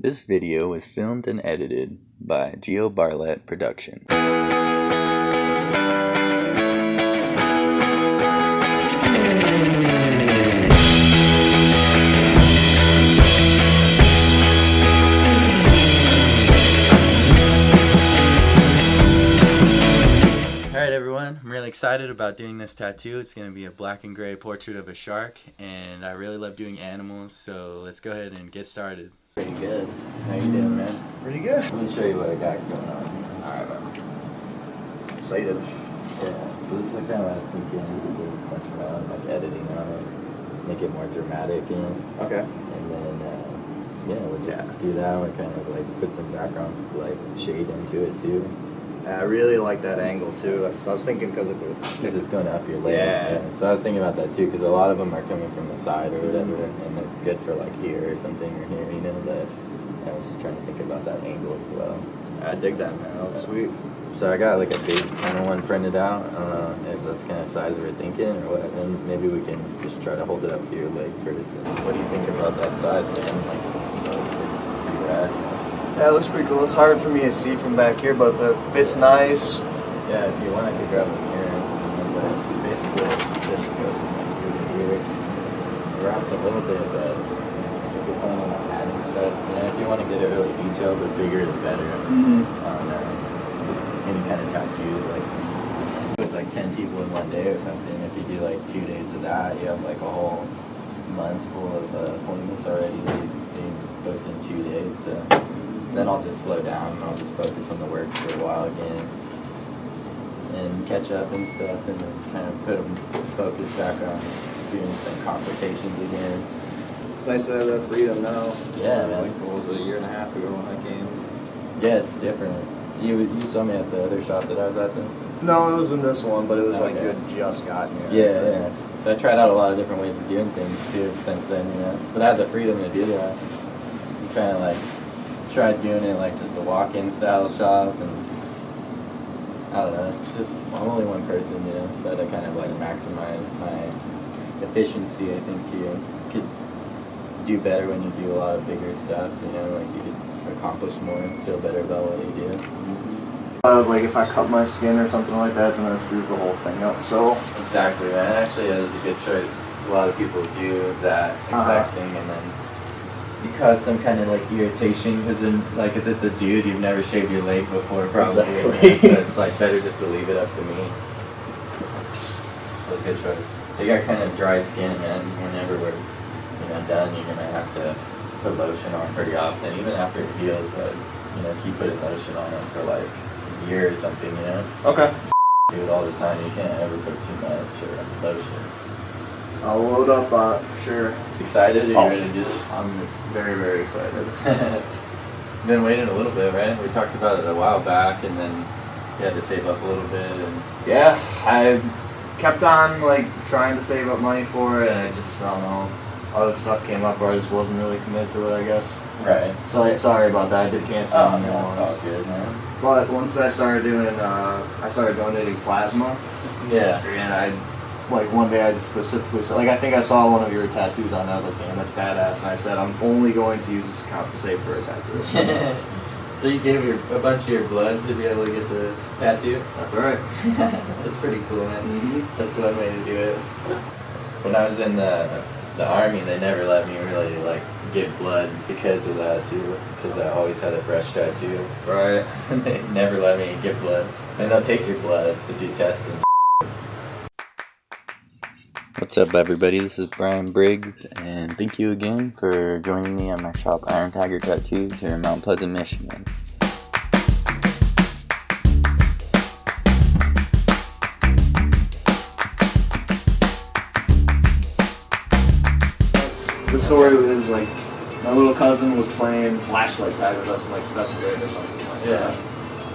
This video was filmed and edited by Bartlett Production. Alright everyone, I'm really excited about doing this tattoo. It's going to be a black and gray portrait of a shark, and I really love doing animals, so let's go ahead and get started. Pretty good. How you doing, man? Pretty good. Let me show you what I got going on. Alright, man. Excited. Yeah, so this is kind of what I was thinking. We could do a bunch around, like editing on it, make it more dramatic, you know? Okay. And then, we'll just do that. We'll kind of like put some background, like shade into it too. I really like that angle too. So I was thinking because it's going up your leg. Yeah. So I was thinking about that too, because a lot of them are coming from the side or whatever, and it's good for like here or something or here, you know. But I was trying to think about that angle as well. I dig that, man. That was sweet. So I got like a big kind of one printed out. I don't know if that's kind of size we're thinking or what. And maybe we can just try to hold it up to your leg first. What do you think about that size, man? Like, pretty rad. Yeah, it looks pretty cool. It's hard for me to see from back here, but if it fits nice. Yeah, if you want, I could grab it here. But basically, this goes from like here to here. It wraps a little bit, but if you're planning on adding stuff, you know, if you want to get it really detailed, the bigger the better. On any kind of tattoos, like with like 10 people in one day or something. If you do like 2 days of that, you have like a whole month full of appointments already. They booked in 2 days, so. Then I'll just slow down and I'll just focus on the work for a while again and catch up and stuff, and then kind of put them focus back on doing some consultations again. It's nice to have that freedom now. Yeah, man. Like, what was it, a year and a half ago when I came? Yeah, it's different. You saw me at the other shop that I was at then? No, it was in this one, but it was Okay. like you had just gotten here. Yeah. So I tried out a lot of different ways of doing things too since then, you know. But I had the freedom to do that. I'm trying to like tried doing it like just a walk-in style shop, and I don't know, it's just, I'm only one person, you know, so to kind of like maximize my efficiency, I think you could do better when you do a lot of bigger stuff, you know, like you could accomplish more and feel better about what you do. I was like, if I cut my skin or something like that, then that screws the whole thing up, so. Exactly, man. Actually, that was a good choice. A lot of people do that exact thing, and then you cause some kind of like irritation, because then like if it's a dude, you've never shaved your leg before probably. Exactly. So it's like better just to leave it up to me. So good choice. So you got kind of dry skin, man. Whenever we're done, you're gonna have to put lotion on pretty often, even after it heals. But keep putting lotion on it for like a year or something. You know. Okay. Do it all the time. You can't ever put too much or lotion. I'll load up on it for sure. Excited? Are you ready to do this? I'm very, very excited. Been waiting a little bit, right? We talked about it a while back, and then you had to save up a little bit. And yeah, I kept on like trying to save up money for it, and I just, I don't know, other stuff came up where I just wasn't really committed to it, I guess. Right. So sorry about that. I did cancel on you once. It's all good, man. But once I started doing, I started donating plasma. Yeah. And one day I just specifically said, like, I think I saw one of your tattoos on there. I was like, damn, that's badass. And I said, I'm only going to use this account to save for a tattoo. So you gave a bunch of your blood to be able to get the tattoo? That's right. That's pretty cool, man. That's one way to do it. When I was in the Army, they never let me really, like, give blood because of that, too. Because I always had a fresh tattoo. Right. They never let me give blood. And they'll take your blood to do tests and What's up, everybody? This is Bryan Briggs, and thank you again for joining me on my shop, Iron Tiger Tattoos, here in Mount Pleasant, Michigan. The story is like, my little cousin was playing flashlight tag with us in like 7th grade or something like that.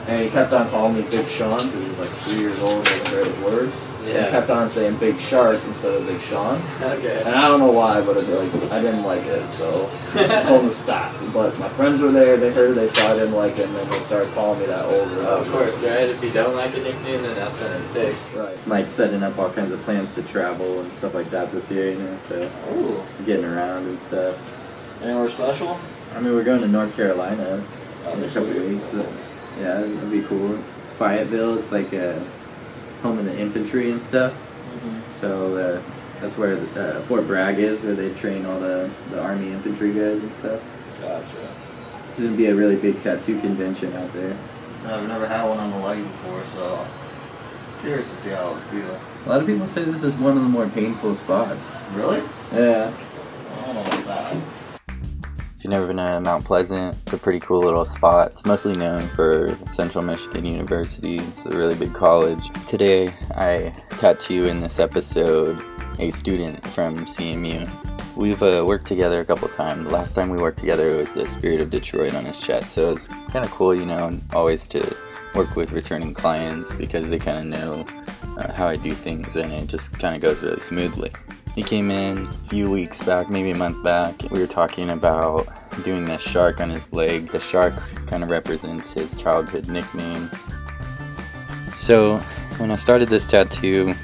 And he kept on calling me Big Sean because he was like 3 years old and wasn't great with words. Yeah. He kept on saying Big Shark instead of Big Sean. Okay. And I don't know why, but I didn't like it, so I told him to stop. But my friends were there, they heard it, they saw I didn't like it, and then they started calling me that over and over. Of course, right? If you don't like a nickname, then that's when it sticks. Right. Like setting up all kinds of plans to travel and stuff like that this year, so getting around and stuff. Anywhere special? I mean, we're going to North Carolina in a couple sweet. weeks. So, yeah, it'll be cool. It's Fayetteville. It's like home of the infantry and stuff. So that's where Fort Bragg is, where they train all the Army infantry guys and stuff. Gotcha. It's gonna be a really big tattoo convention out there. I've never had one on the leg before, so I'm curious to see how it would feel. A lot of people say this is one of the more painful spots. Really? Yeah. I don't know about that. If you've never been to Mount Pleasant, it's a pretty cool little spot. It's mostly known for Central Michigan University. It's a really big college. Today, I tattoo in this episode a student from CMU. We've worked together a couple times. The last time we worked together, it was the Spirit of Detroit on his chest. So it's kind of cool, you know, always to work with returning clients because they kind of know how I do things, and it just kind of goes really smoothly. He came in a few weeks back, maybe a month back. We were talking about doing this shark on his leg. The shark kind of represents his childhood nickname. So when I started this tattoo,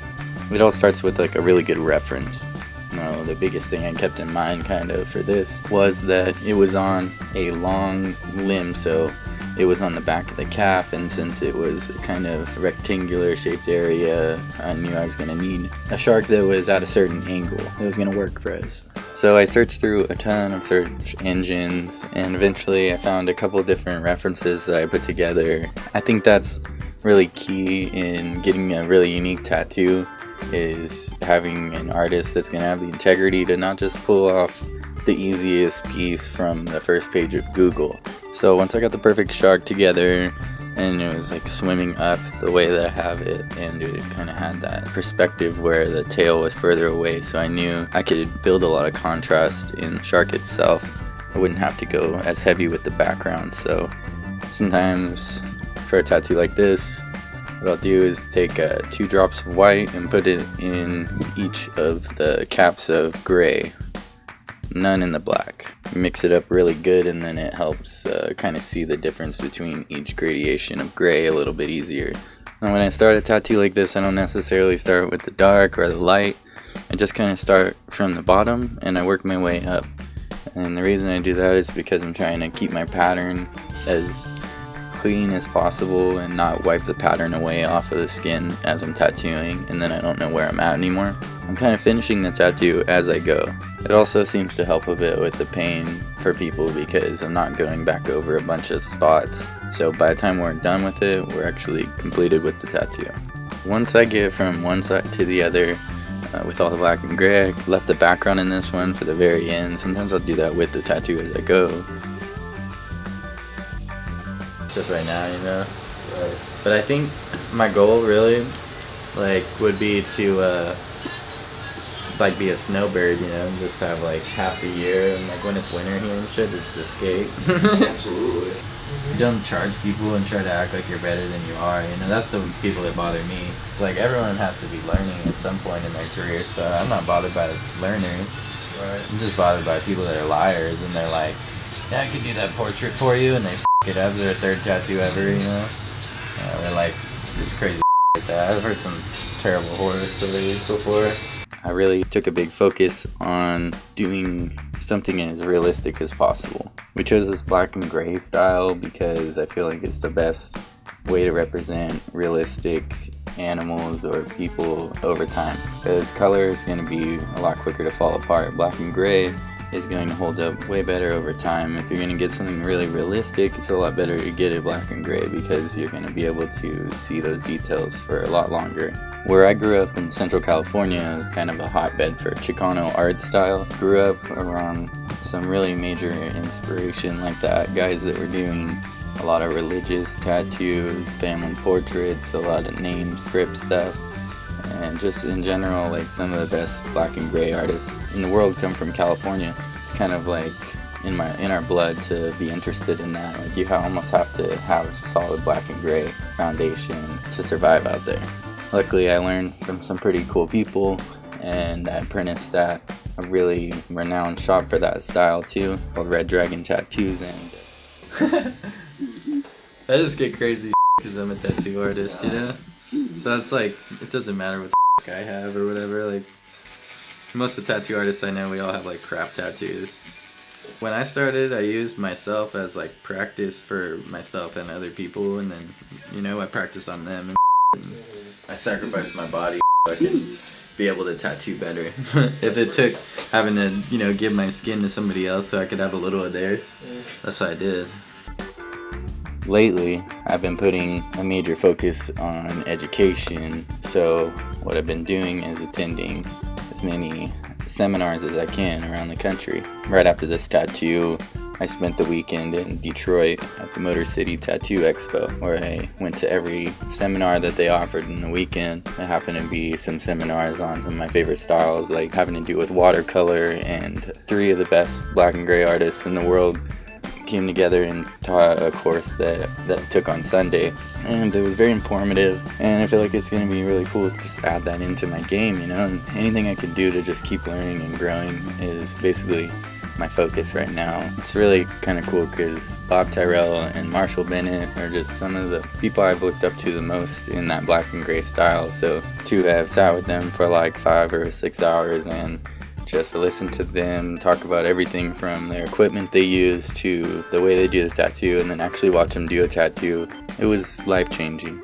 it all starts with like a really good reference. You know, the biggest thing I kept in mind kind of for this was that it was on a long limb, so it was on the back of the calf, and since it was kind of a rectangular shaped area, I knew I was going to need a shark that was at a certain angle that was going to work for us. So I searched through a ton of search engines, and eventually I found a couple different references that I put together. I think that's really key in getting a really unique tattoo, is having an artist that's going to have the integrity to not just pull off the easiest piece from the first page of Google. So once I got the perfect shark together, and it was like swimming up the way that I have it, and it kind of had that perspective where the tail was further away, so I knew I could build a lot of contrast in the shark itself. I wouldn't have to go as heavy with the background. So sometimes for a tattoo like this, what I'll do is take 2 drops of white and put it in each of the caps of gray, none in the black. Mix it up really good, and then it helps kind of see the difference between each gradation of gray a little bit easier. And when I start a tattoo like this, I don't necessarily start with the dark or the light. I just kind of start from the bottom and I work my way up. And the reason I do that is because I'm trying to keep my pattern as clean as possible and not wipe the pattern away off of the skin as I'm tattooing, and then I don't know where I'm at anymore. I'm kind of finishing the tattoo as I go. It also seems to help a bit with the pain for people because I'm not going back over a bunch of spots. So by the time we're done with it, we're actually completed with the tattoo. Once I get from one side to the other with all the black and gray, I left the background in this one for the very end. Sometimes I'll do that with the tattoo as I go. Just right now, you know. Right. But I think my goal really, like, would be to like be a snowbird, you know, just have like half the year, and like when it's winter here and shit, just escape. Absolutely. You don't charge people and try to act like you're better than you are, you know. That's the people that bother me. It's like everyone has to be learning at some point in their career, so I'm not bothered by learners. Right. I'm just bothered by people that are liars, and they're like, yeah, I can do that portrait for you, and they it up, their 3rd tattoo ever, you know. They're like just crazy like that. I've heard some terrible horror stories before. I really took a big focus on doing something as realistic as possible. We chose this black and gray style because I feel like it's the best way to represent realistic animals or people over time. Because color is going to be a lot quicker to fall apart. Black and gray is going to hold up way better over time. If you're going to get something really realistic, it's a lot better to get it black and gray because you're going to be able to see those details for a lot longer. Where I grew up in Central California is kind of a hotbed for Chicano art style. Grew up around some really major inspiration like that, guys that were doing a lot of religious tattoos, family portraits, a lot of name script stuff. And just in general, like some of the best black and gray artists in the world come from California. It's kind of like in our blood to be interested in that. Like you almost have to have a solid black and gray foundation to survive out there. Luckily, I learned from some pretty cool people, and I apprenticed at a really renowned shop for that style too, called Red Dragon Tattoos. And I just get crazy because I'm a tattoo artist, you know. So it's like, it doesn't matter what the I have or whatever. Like most of the tattoo artists I know, we all have like crap tattoos. When I started, I used myself as like practice for myself and other people, and then, you know, I practiced on them, and I sacrificed my body so I could be able to tattoo better. If it took having to, you know, give my skin to somebody else so I could have a little of theirs, that's what I did. Lately, I've been putting a major focus on education, so what I've been doing is attending as many seminars as I can around the country. Right after this tattoo, I spent the weekend in Detroit at the Motor City Tattoo Expo, where I went to every seminar that they offered in the weekend. There happened to be some seminars on some of my favorite styles, like having to do with watercolor, and 3 of the best black and gray artists in the world came together and taught a course that I took on Sunday, and it was very informative, and I feel like it's going to be really cool to just add that into my game, you know, and anything I can do to just keep learning and growing is basically my focus right now. It's really kind of cool because Bob Tyrell and Marshall Bennett are just some of the people I've looked up to the most in that black and gray style, so to have sat with them for like 5 or 6 hours and just listen to them talk about everything from their equipment they use to the way they do the tattoo, and then actually watch them do a tattoo. It was life-changing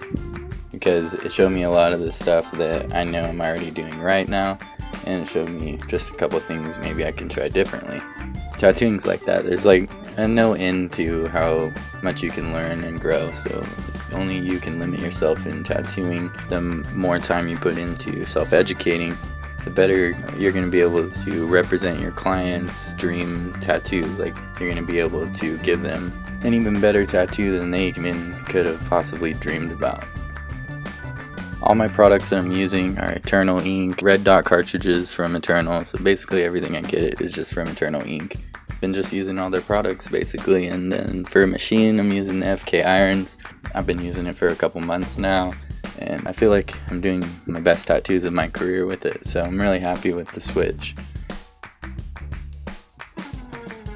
because it showed me a lot of the stuff that I know I'm already doing right now, and it showed me just a couple things maybe I can try differently. Tattooing's like that. There's like no end to how much you can learn and grow, so only you can limit yourself in tattooing. The more time you put into self-educating, the better you're going to be able to represent your clients' dream tattoos. Like, you're going to be able to give them an even better tattoo than they even could have possibly dreamed about. All my products that I'm using are Eternal Ink, red dot cartridges from Eternal, so basically everything I get is just from Eternal Ink. Been just using all their products basically, and then for a machine I'm using the FK irons. I've been using it for a couple months now, and I feel like I'm doing my best tattoos of my career with it, so I'm really happy with the switch.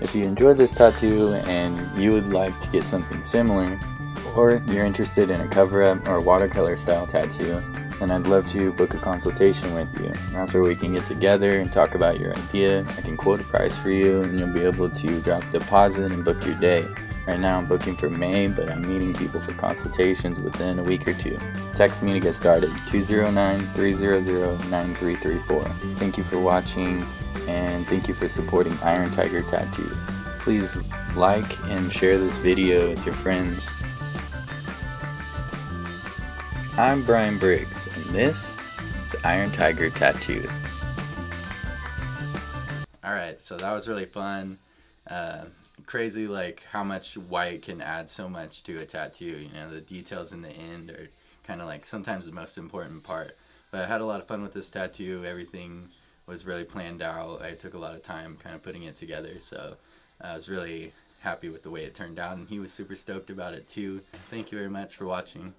If you enjoyed this tattoo and you would like to get something similar, or you're interested in a cover-up or watercolor style tattoo, then I'd love to book a consultation with you. That's where we can get together and talk about your idea. I can quote a price for you, and you'll be able to drop a deposit and book your day. Right now I'm booking for May, but I'm meeting people for consultations within a week or 2. Text me to get started, 209-300-9334. Thank you for watching, and thank you for supporting Iron Tiger Tattoos. Please like and share this video with your friends. I'm Bryan Briggs, and this is Iron Tiger Tattoos. Alright, so that was really fun. Crazy like how much white can add so much to a tattoo. You know, the details in the end are kind of like sometimes the most important part. But I had a lot of fun with this tattoo. Everything was really planned out. I took a lot of time kind of putting it together, so I was really happy with the way it turned out, and he was super stoked about it too. Thank you very much for watching.